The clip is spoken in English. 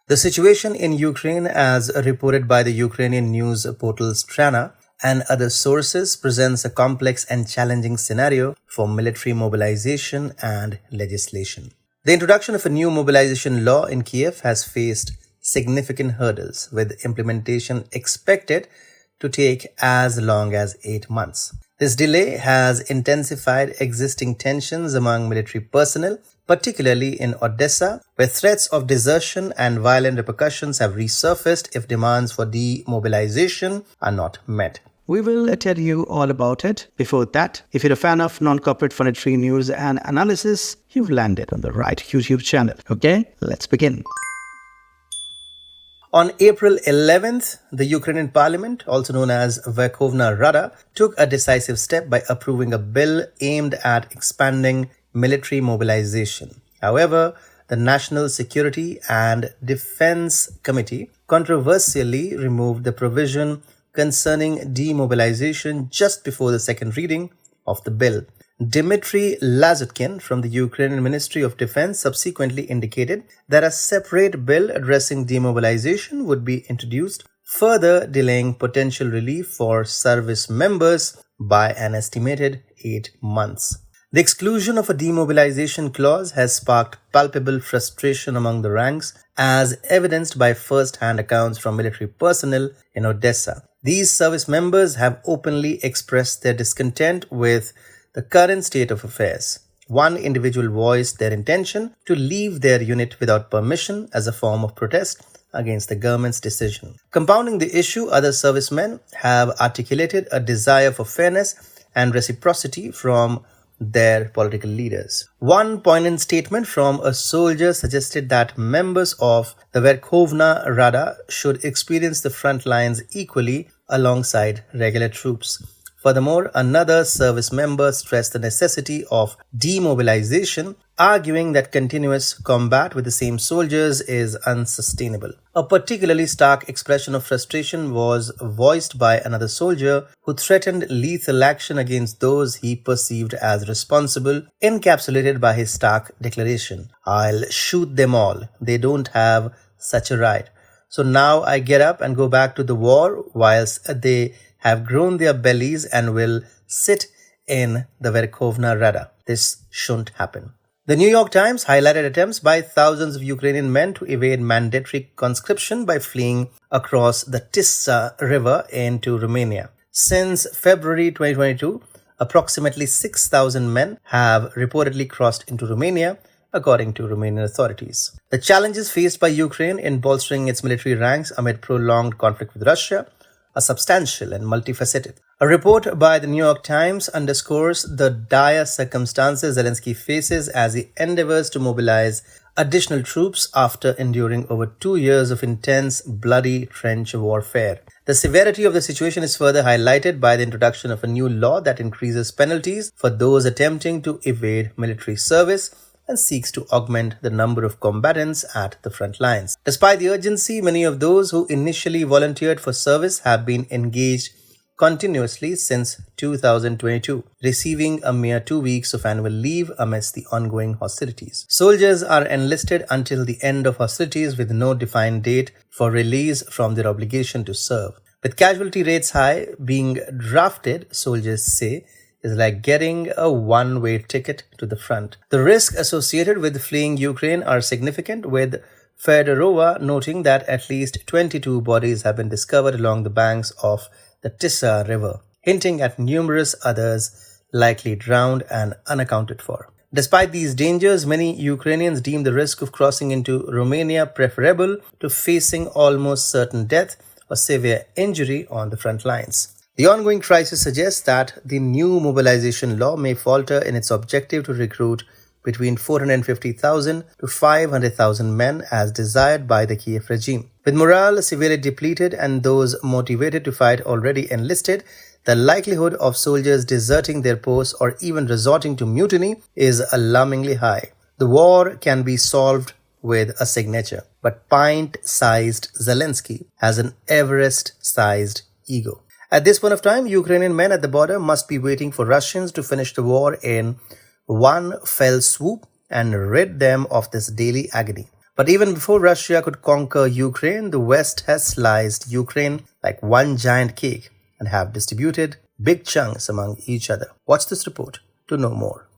The situation in Ukraine, as reported by the Ukrainian news portal Strana and other sources, presents a complex and challenging scenario for military mobilization and legislation. The introduction of a new mobilization law in Kiev has faced significant hurdles, with implementation expected to take as long as 8 months. This delay has intensified existing tensions among military personnel, particularly in Odessa, where threats of desertion and violent repercussions have resurfaced if demands for demobilization are not met. We will tell you all about it. Before that, if you're a fan of non-corporate monetary news and analysis, you've landed on the right YouTube channel. Okay, let's begin. On April 11th, the Ukrainian parliament, also known as Verkhovna Rada, took a decisive step by approving a bill aimed at expanding military mobilization. However, the National Security and Defense Committee controversially removed the provision concerning demobilization just before the second reading of the bill. Dmitry Lazutkin from the Ukrainian Ministry of Defense subsequently indicated that a separate bill addressing demobilization would be introduced, further delaying potential relief for service members by an estimated 8 months. The exclusion of a demobilization clause has sparked palpable frustration among the ranks, as evidenced by first-hand accounts from military personnel in Odessa. These service members have openly expressed their discontent with the current state of affairs. One individual voiced their intention to leave their unit without permission as a form of protest against the government's decision. Compounding the issue, other servicemen have articulated a desire for fairness and reciprocity from their political leaders. One poignant statement from a soldier suggested that members of the Verkhovna Rada should experience the front lines equally alongside regular troops. Furthermore, another service member stressed the necessity of demobilization, arguing that continuous combat with the same soldiers is unsustainable. A particularly stark expression of frustration was voiced by another soldier who threatened lethal action against those he perceived as responsible, encapsulated by his stark declaration, "I'll shoot them all. They don't have such a right. So now I get up and go back to the war whilst they have grown their bellies and will sit in the Verkhovna Rada. This shouldn't happen." The New York Times highlighted attempts by thousands of Ukrainian men to evade mandatory conscription by fleeing across the Tisa River into Romania. Since February 2022, approximately 6,000 men have reportedly crossed into Romania, according to Romanian authorities. The challenges faced by Ukraine in bolstering its military ranks amid prolonged conflict with Russia are substantial and multifaceted. A report by the New York Times underscores the dire circumstances Zelensky faces as he endeavors to mobilize additional troops after enduring over 2 years of intense, bloody trench warfare. The severity of the situation is further highlighted by the introduction of a new law that increases penalties for those attempting to evade military service and seeks to augment the number of combatants at the front lines. Despite the urgency, many of those who initially volunteered for service have been engaged continuously since 2022, receiving a mere 2 weeks of annual leave amidst the ongoing hostilities. Soldiers are enlisted until the end of hostilities with no defined date for release from their obligation to serve. With casualty rates high, being drafted, soldiers say, is like getting a one-way ticket to the front. The risks associated with fleeing Ukraine are significant, with Fedorova noting that at least 22 bodies have been discovered along the banks of the Tisa River, hinting at numerous others likely drowned and unaccounted for. Despite these dangers, many Ukrainians deem the risk of crossing into Romania preferable to facing almost certain death or severe injury on the front lines. The ongoing crisis suggests that the new mobilization law may falter in its objective to recruit between 450,000 to 500,000 men as desired by the Kiev regime. With morale severely depleted and those motivated to fight already enlisted, the likelihood of soldiers deserting their posts or even resorting to mutiny is alarmingly high. The war can be solved with a signature, but pint-sized Zelensky has an Everest-sized ego. At this point of time, Ukrainian men at the border must be waiting for Russians to finish the war in one fell swoop and rid them of this daily agony. But even before Russia could conquer Ukraine, the West has sliced Ukraine like one giant cake and have distributed big chunks among each other. Watch this report to know more.